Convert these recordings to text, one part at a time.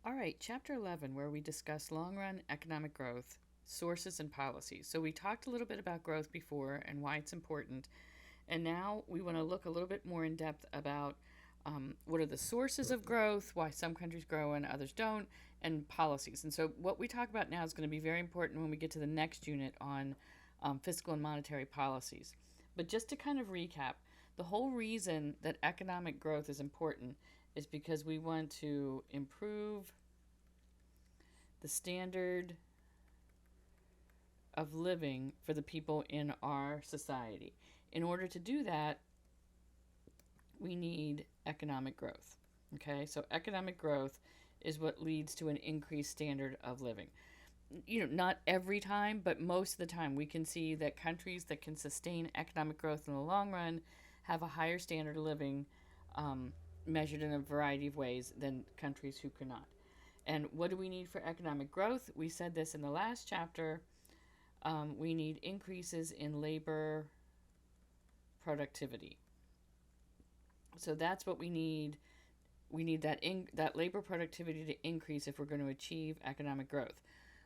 All right, chapter 11, where we discuss long run economic growth, sources, and policies. So, we talked a little bit about growth before and why it's important. And now we want to look a little bit more in depth about what are the sources of growth, why some countries grow and others don't, and policies. And so, what we talk about now is going to be very important when we get to the next unit on fiscal and monetary policies. But just to kind of recap, the whole reason that economic growth is important is because we want to improve the standard of living for the people in our society. In order to do that, we need economic growth. Okay, so economic growth is what leads to an increased standard of living. Not every time, but most of the time, we can see that countries that can sustain economic growth in the long run have a higher standard of living, measured in a variety of ways, than countries who cannot. And what do we need for economic growth? We said this in the last chapter. We need increases in labor productivity. So that's what we need. We need that labor productivity to increase if we're going to achieve economic growth.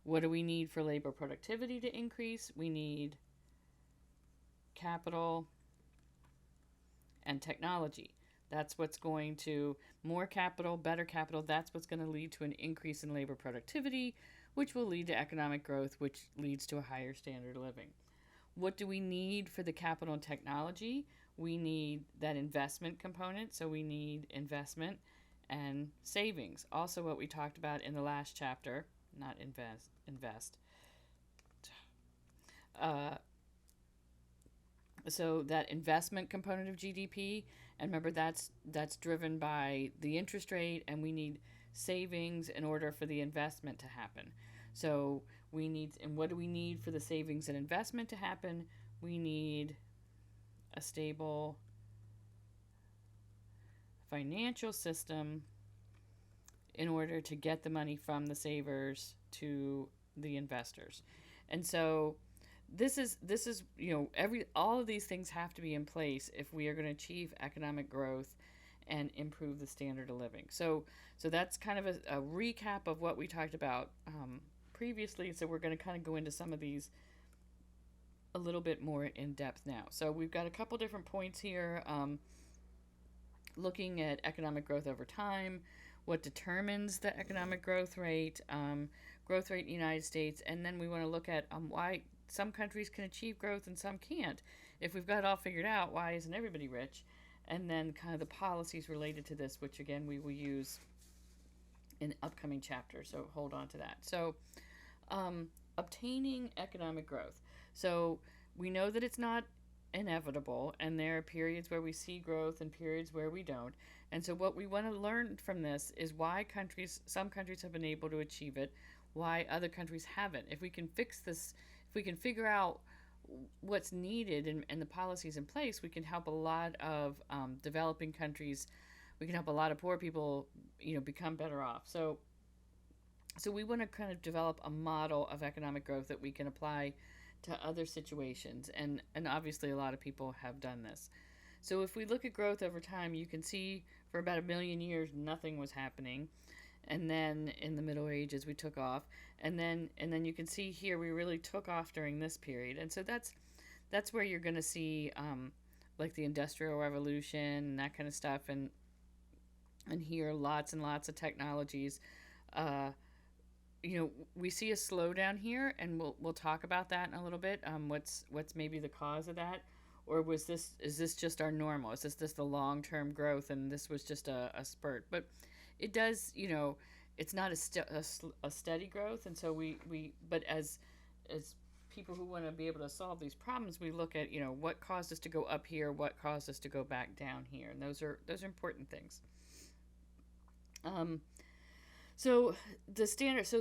What do we need for labor productivity to increase? We need capital and technology. That's what's going to, more capital, better capital, that's what's going to lead to an increase in labor productivity, which will lead to economic growth, which leads to a higher standard of living. What do we need for the capital and technology? We need that investment component, so we need investment and savings. Also, what we talked about in the last chapter, not invest. So that investment component of GDP, and remember that's driven by the interest rate, and we need savings in order for the investment to happen. So and what do we need for the savings and investment to happen? We need a stable financial system in order to get the money from the savers to the investors. And so this is all of these things have to be in place if we are going to achieve economic growth and improve the standard of living. So that's kind of a recap of what we talked about previously. So we're going to kind of go into some of these a little bit more in depth now. So we've got a couple different points here, looking at economic growth over time, what determines the economic growth rate in the United States, and then we want to look at why some countries can achieve growth and some can't. If we've got it all figured out, why isn't everybody rich? And then kind of the policies related to this, which again we will use in upcoming chapters, so hold on to that. So obtaining economic growth. So we know that it's not inevitable, and there are periods where we see growth and periods where we don't. And so what we want to learn from this is why some countries have been able to achieve it, why other countries haven't. If we can fix this, if we can figure out what's needed and the policies in place, we can help a lot of developing countries. We can help a lot of poor people, become better off. So we want to kind of develop a model of economic growth that we can apply to other situations, and obviously a lot of people have done this. So if we look at growth over time, you can see for about 1 million years nothing was happening, and then in the Middle Ages we took off, and then you can see here we really took off during this period. And so that's where you're going to see like the Industrial Revolution and that kind of stuff, and here lots and lots of technologies. We see a slowdown here, and we'll talk about that in a little bit. What's maybe the cause of that, or is this just our normal? Is this the long-term growth, and this was just a spurt? But it does, it's not a steady growth, and so but as people who want to be able to solve these problems, we look at what caused us to go up here, what caused us to go back down here, and those are important things. So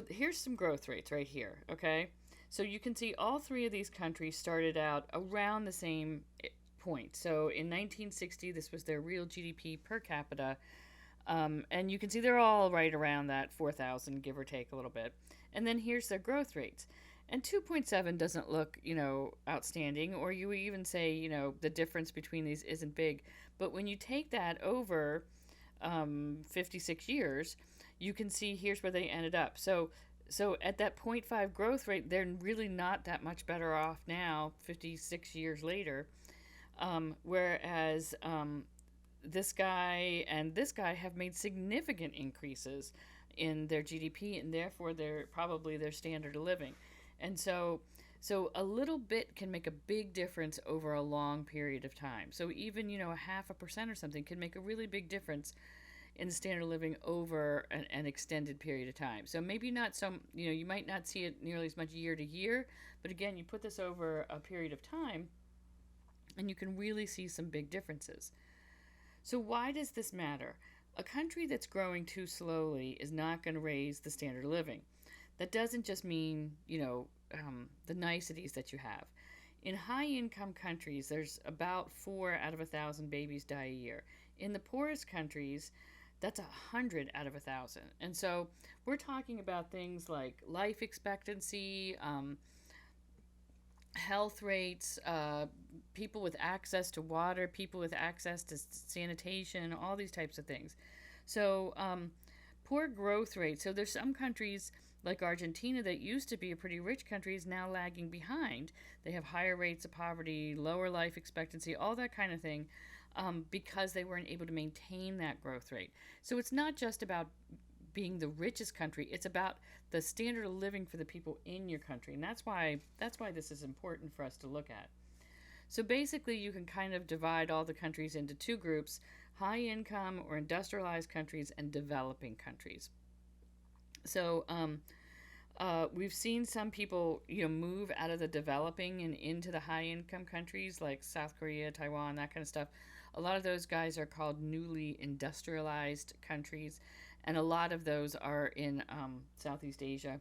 here's some growth rates right here, okay? So you can see all three of these countries started out around the same point. So in 1960, this was their real GDP per capita. And you can see they're all right around that 4,000, give or take a little bit. And then here's their growth rates. And 2.7 doesn't look, outstanding, or you would even say, the difference between these isn't big. But when you take that over 56 years, you can see here's where they ended up. So at that 0.5 growth rate, they're really not that much better off now, 56 years later. Whereas this guy and this guy have made significant increases in their GDP, and therefore their standard of living. And so a little bit can make a big difference over a long period of time. So even, a 0.5% or something can make a really big difference in the standard of living over an extended period of time. So maybe not some, you might not see it nearly as much year to year, but again, you put this over a period of time and you can really see some big differences. So why does this matter? A country that's growing too slowly is not going to raise the standard of living. That doesn't just mean, the niceties that you have. In high income countries, there's about 4 out of 1,000 babies die a year. In the poorest countries, that's 100 out of 1,000. And so we're talking about things like life expectancy, health rates, people with access to water, people with access to sanitation, all these types of things. So poor growth rate. So there's some countries like Argentina that used to be a pretty rich country is now lagging behind. They have higher rates of poverty, lower life expectancy, all that kind of thing, because they weren't able to maintain that growth rate. So it's not just about being the richest country, it's about the standard of living for the people in your country. And that's why this is important for us to look at. So basically you can kind of divide all the countries into two groups: high income or industrialized countries and developing countries. So we've seen some people, move out of the developing and into the high income countries like South Korea, Taiwan, that kind of stuff. A lot of those guys are called newly industrialized countries, and a lot of those are in Southeast Asia.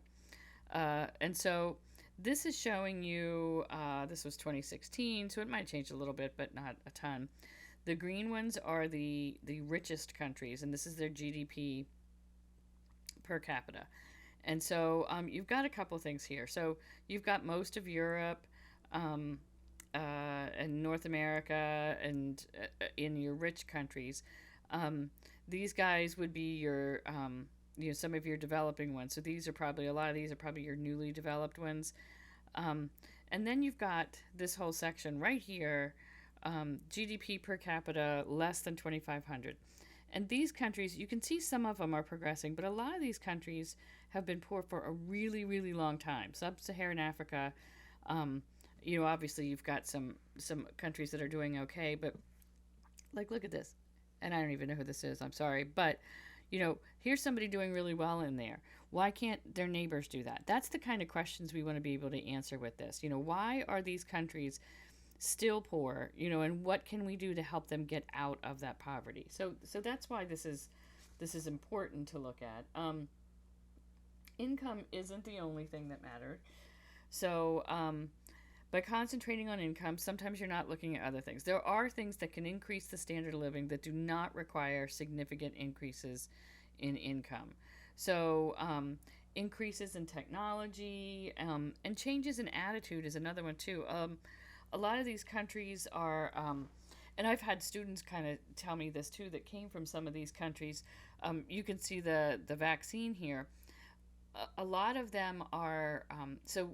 And so this is showing you, this was 2016, so it might change a little bit, but not a ton. The green ones are the richest countries, and this is their GDP per capita. And so you've got a couple things here. So you've got most of Europe and North America and in your rich countries. These guys would be your, some of your developing ones. So a lot of these are probably your newly developed ones. And then you've got this whole section right here, GDP per capita less than 2,500. And these countries, you can see some of them are progressing, but a lot of these countries have been poor for a really, really long time. Sub-Saharan Africa, obviously you've got some countries that are doing okay, but like, look at this. And I don't even know who this is, I'm sorry. But, here's somebody doing really well in there. Why can't their neighbors do that? That's the kind of questions we want to be able to answer with this. Why are these countries still poor, and what can we do to help them get out of that poverty? So that's why this is important to look at. Income isn't the only thing that matters. So by concentrating on income, sometimes you're not looking at other things. There are things that can increase the standard of living that do not require significant increases in income. So increases in technology and changes in attitude is another one too. A lot of these countries are, and I've had students kind of tell me this too that came from some of these countries. You can see the vaccine here. A lot of them are, so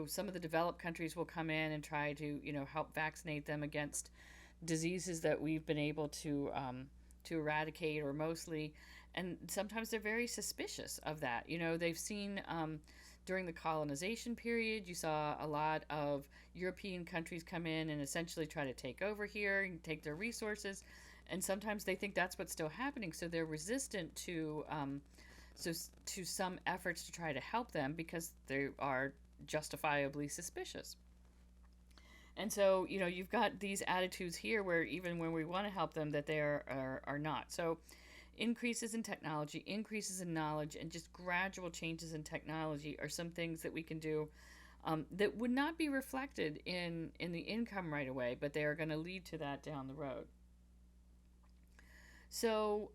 some of the developed countries will come in and try to, help vaccinate them against diseases that we've been able to eradicate or mostly. And sometimes they're very suspicious of that. They've seen, during the colonization period, you saw a lot of European countries come in and essentially try to take over here and take their resources. And sometimes they think that's what's still happening. So they're resistant to some efforts to try to help them because they are justifiably suspicious. And so, you've got these attitudes here where even when we want to help them, that they are not. So increases in technology, increases in knowledge, and just gradual changes in technology are some things that we can do that would not be reflected in the income right away, but they are going to lead to that down the road. So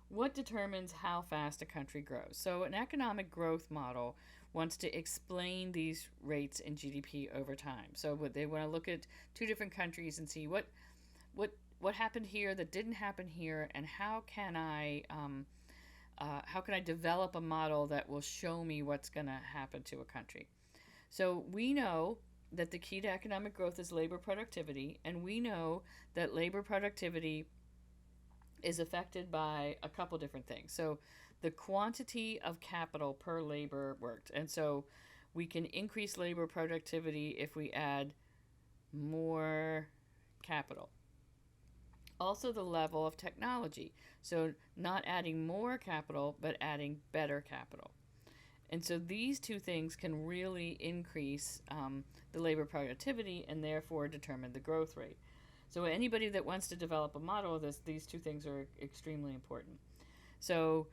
what determines how fast a country grows? So an economic growth model wants to explain these rates in GDP over time. So they want to look at two different countries and see what happened here that didn't happen here, and how can I How can I develop a model that will show me what's going to happen to a country? So we know that the key to economic growth is labor productivity, and we know that labor productivity is affected by a couple different things. So the quantity of capital per labor worked. And so we can increase labor productivity if we add more capital. Also, the level of technology. So, not adding more capital, but adding better capital. And so, these two things can really increase the labor productivity and therefore determine the growth rate. So, anybody that wants to develop a model of this, these two things are extremely important. So,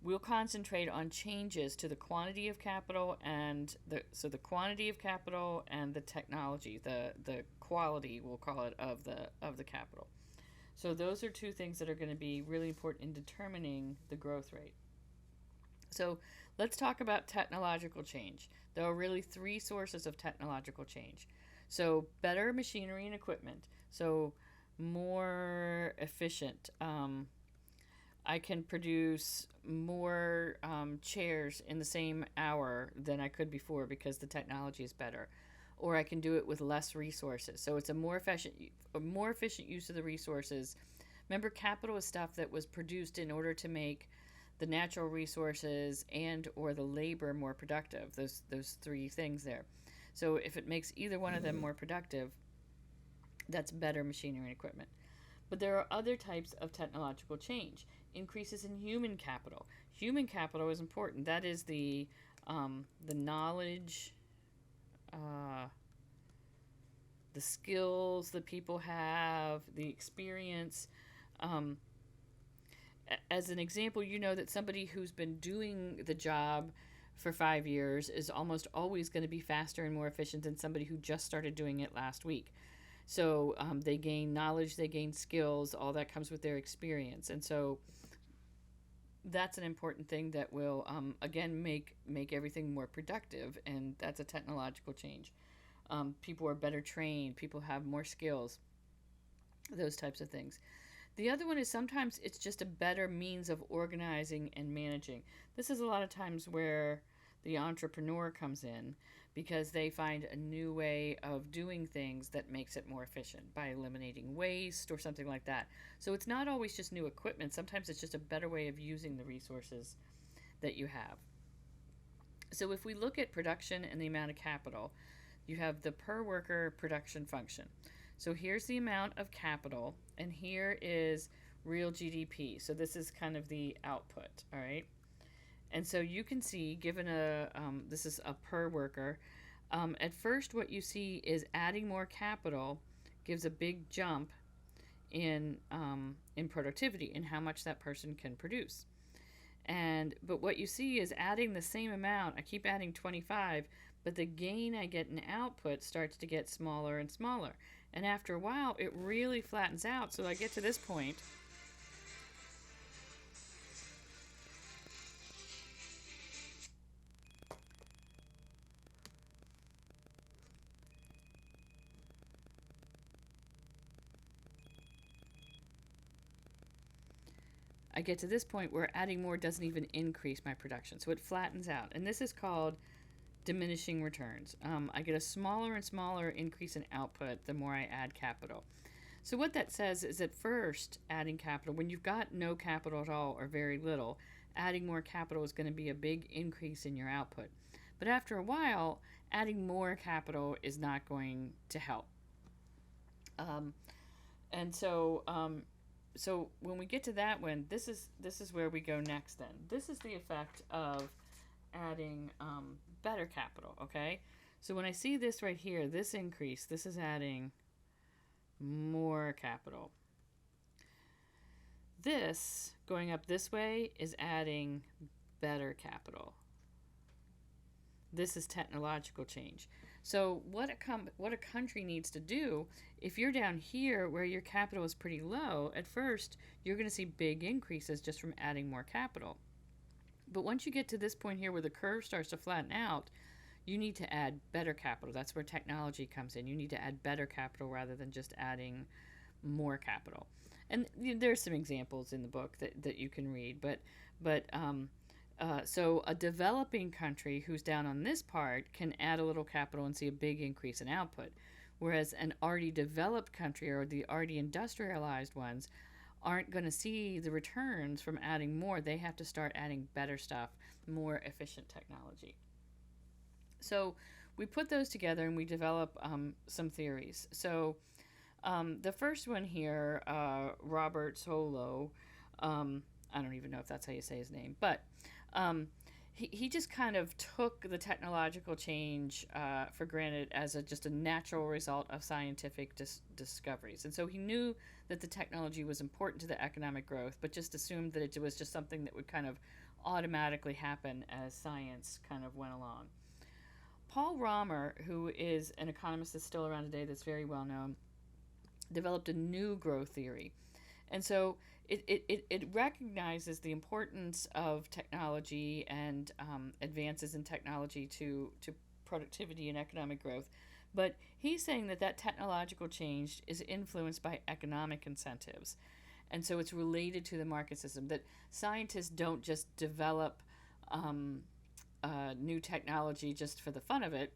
we'll concentrate on changes to the quantity of capital and the quantity of capital and the technology, the quality, we'll call it, of the capital. So those are two things that are going to be really important in determining the growth rate. So let's talk about technological change. There are really three sources of technological change. So better machinery and equipment. So more efficient. I can produce more chairs in the same hour than I could before because the technology is better. Or I can do it with less resources. So it's a more efficient use of the resources. Remember, capital is stuff that was produced in order to make the natural resources and or the labor more productive. Those three things there. So if it makes either one of them more productive, that's better machinery and equipment. But there are other types of technological change. Increases in human capital. Human capital is important. That is the knowledge, the skills that people have, the experience. As an example, you know that somebody who's been doing the job for 5 years is almost always going to be faster and more efficient than somebody who just started doing it last week. So they gain knowledge, they gain skills, all that comes with their experience. And so that's an important thing that will, again, make everything more productive, and that's a technological change. People are better trained, people have more skills, those types of things. The other one is sometimes it's just a better means of organizing and managing. This is a lot of times where the entrepreneur comes in because they find a new way of doing things that makes it more efficient by eliminating waste or something like that. So it's not always just new equipment. Sometimes it's just a better way of using the resources that you have. So if we look at production and the amount of capital, you have the per worker production function. So here's the amount of capital, and here is real GDP. So this is kind of the output, all right? And so you can see, given this is a per worker, at first what you see is adding more capital gives a big jump in productivity, in how much that person can produce. But what you see is adding the same amount, I keep adding 25, but the gain I get in output starts to get smaller and smaller. And after a while, it really flattens out. So I get to this point. I get to this point where adding more doesn't even increase my production. So it flattens out. And this is called diminishing returns. I get a smaller and smaller increase in output the more I add capital. So what that says is at first, adding capital, when you've got no capital at all or very little, adding more capital is going to be a big increase in your output. But after a while, adding more capital is not going to help. So when we get to that one, this is where we go next then. This is the effect of adding better capital, okay? So when I see this right here, this increase, this is adding more capital. This, going up this way, is adding better capital. This is technological change. So what a country needs to do, if you're down here where your capital is pretty low, at first you're going to see big increases just from adding more capital. But once you get to this point here where the curve starts to flatten out, you need to add better capital. That's where technology comes in. You need to add better capital rather than just adding more capital. And there's some examples in the book that you can read, so a developing country who's down on this part can add a little capital and see a big increase in output, whereas an already developed country or the already industrialized ones aren't going to see the returns from adding more. They have to start adding better stuff, more efficient technology. So we put those together and we develop some theories. So the first one here, Robert Solow, I don't even know if that's how you say his name, but he just kind of took the technological change for granted as just a natural result of scientific discoveries. And so he knew that the technology was important to the economic growth, but just assumed that it was just something that would kind of automatically happen as science kind of went along. Paul Romer, who is an economist that's still around today that's very well known, developed a new growth theory. And so it recognizes the importance of technology and advances in technology to productivity and economic growth. But he's saying that technological change is influenced by economic incentives. And so it's related to the market system, that scientists don't just develop new technology just for the fun of it,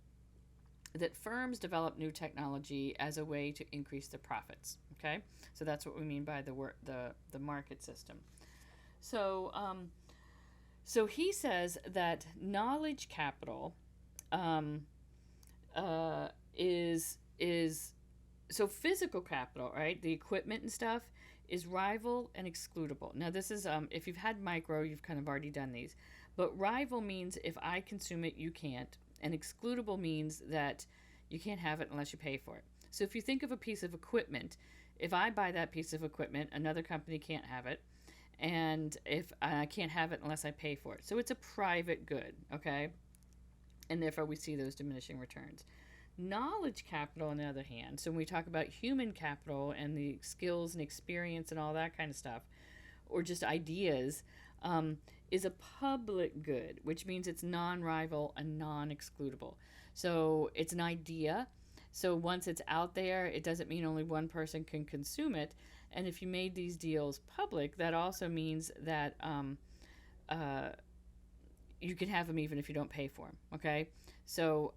that firms develop new technology as a way to increase their profits. Okay, so that's what we mean by the market system. So so he says that knowledge capital is so physical capital, right? The equipment and stuff is rival and excludable. Now this is if you've had micro, you've kind of already done these. But rival means if I consume it, you can't. And excludable means that you can't have it unless you pay for it. So if you think of a piece of equipment, if I buy that piece of equipment, another company can't have it. And if I can't have it unless I pay for it. So it's a private good, okay? And therefore we see those diminishing returns. Knowledge capital, on the other hand, so when we talk about human capital and the skills and experience and all that kind of stuff, or just ideas, is a public good, which means it's non-rival and non-excludable. So it's an idea. So once it's out there, it doesn't mean only one person can consume it. And if you made these deals public, that also means that you can have them even if you don't pay for them. Okay, so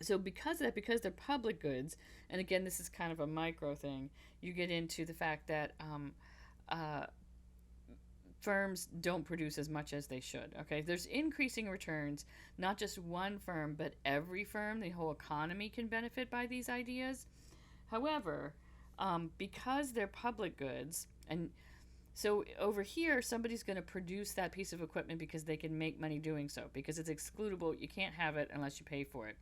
so because of that, because they're public goods, and again, this is kind of a micro thing, you get into the fact that firms don't produce as much as they should. Okay, there's increasing returns. Not just one firm, but every firm, the whole economy can benefit by these ideas. However, because they're public goods, and so over here, somebody's going to produce that piece of equipment because they can make money doing so. Because it's excludable, you can't have it unless you pay for it.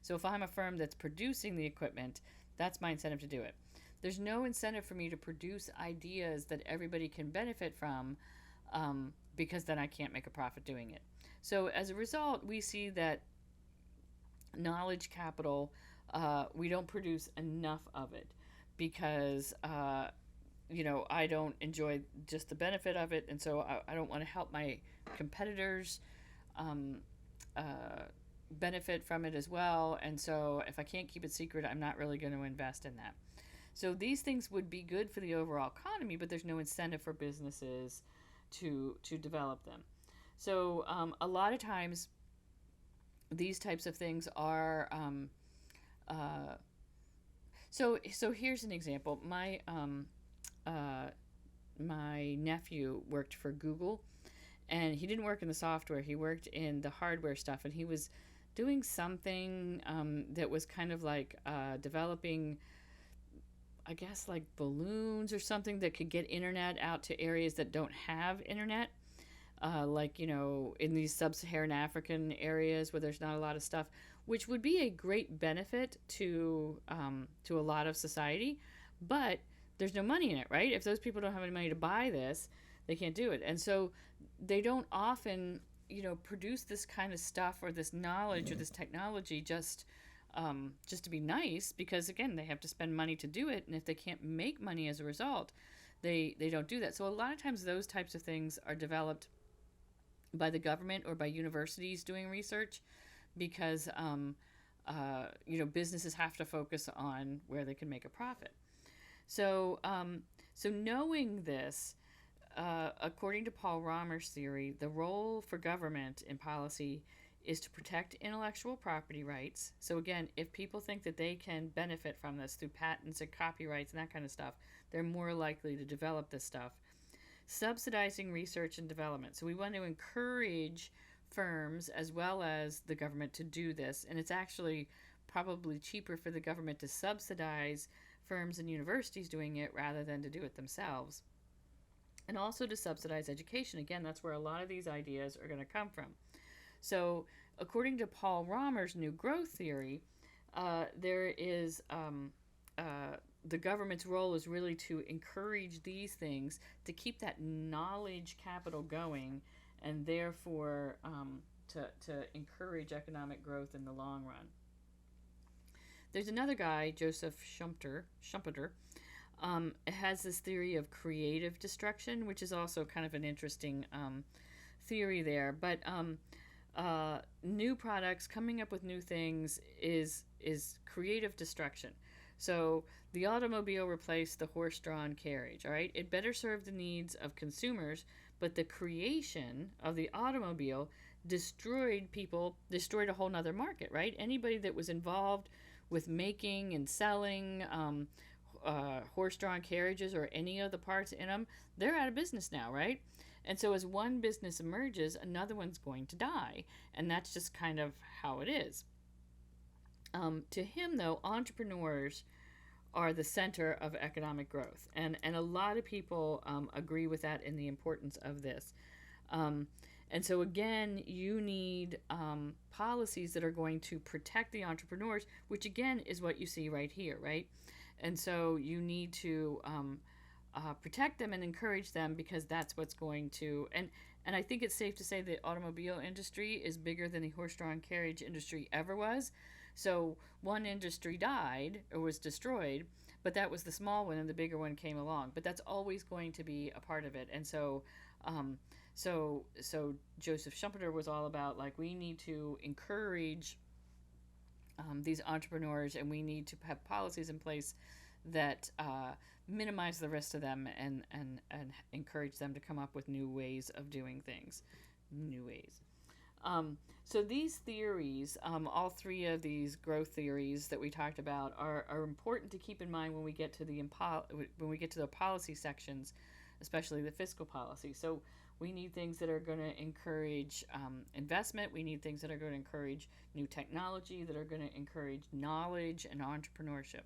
So if I'm a firm that's producing the equipment, that's my incentive to do it. There's no incentive for me to produce ideas that everybody can benefit from, because then I can't make a profit doing it. So as a result, we see that knowledge capital, we don't produce enough of it because I don't enjoy just the benefit of it, and so I don't want to help my competitors benefit from it as well. And so if I can't keep it secret, I'm not really going to invest in that. So these things would be good for the overall economy, but there's no incentive for businesses to develop them. So a lot of times these types of things are so here's an example. My nephew worked for Google, and he didn't work in the software, he worked in the hardware stuff, and he was doing something that was kind of like developing, I guess, like balloons or something that could get internet out to areas that don't have internet, like, in these sub-Saharan African areas where there's not a lot of stuff, which would be a great benefit to a lot of society, but there's no money in it, right? If those people don't have any money to buy this, they can't do it. And so they don't often, produce this kind of stuff or this knowledge or this technology just to be nice, because again, they have to spend money to do it, and if they can't make money as a result, they don't do that. So a lot of times those types of things are developed by the government or by universities doing research, because businesses have to focus on where they can make a profit. So knowing this, according to Paul Romer's theory, the role for government in policy is to protect intellectual property rights. So, again, if people think that they can benefit from this through patents and copyrights and that kind of stuff, they're more likely to develop this stuff. Subsidizing research and development. So, we want to encourage firms as well as the government to do this. And it's actually probably cheaper for the government to subsidize firms and universities doing it rather than to do it themselves. And also to subsidize education. Again, that's where a lot of these ideas are going to come from. So, according to Paul Romer's new growth theory, there is the government's role is really to encourage these things to keep that knowledge capital going, and therefore to encourage economic growth in the long run. There's another guy, Joseph Schumpeter, has this theory of creative destruction, which is also kind of an interesting theory there. But new products, coming up with new things, is creative destruction. So the automobile replaced the horse-drawn carriage. All right, it better served the needs of consumers, but the creation of the automobile destroyed a whole nother market. Right, anybody that was involved with making and selling horse-drawn carriages or any of the parts in them, they're out of business now, right? And so as one business emerges, another one's going to die. And that's just kind of how it is. To him, though, entrepreneurs are the center of economic growth. And a lot of people agree with that and the importance of this. And so, again, you need policies that are going to protect the entrepreneurs, which, again, is what you see right here, right? And so you need to protect them and encourage them, because that's what's going to... And I think it's safe to say the automobile industry is bigger than the horse-drawn carriage industry ever was. So one industry died or was destroyed, but that was the small one, and the bigger one came along. But that's always going to be a part of it. And so Joseph Schumpeter was all about, like, we need to encourage these entrepreneurs, and we need to have policies in place that minimize the risk to them and encourage them to come up with new ways of doing things. So these theories, all three of these growth theories that we talked about, are important to keep in mind when we get to the policy sections, especially the fiscal policy. So we need things that are going to encourage investment. We need things that are going to encourage new technology, that are going to encourage knowledge and entrepreneurship.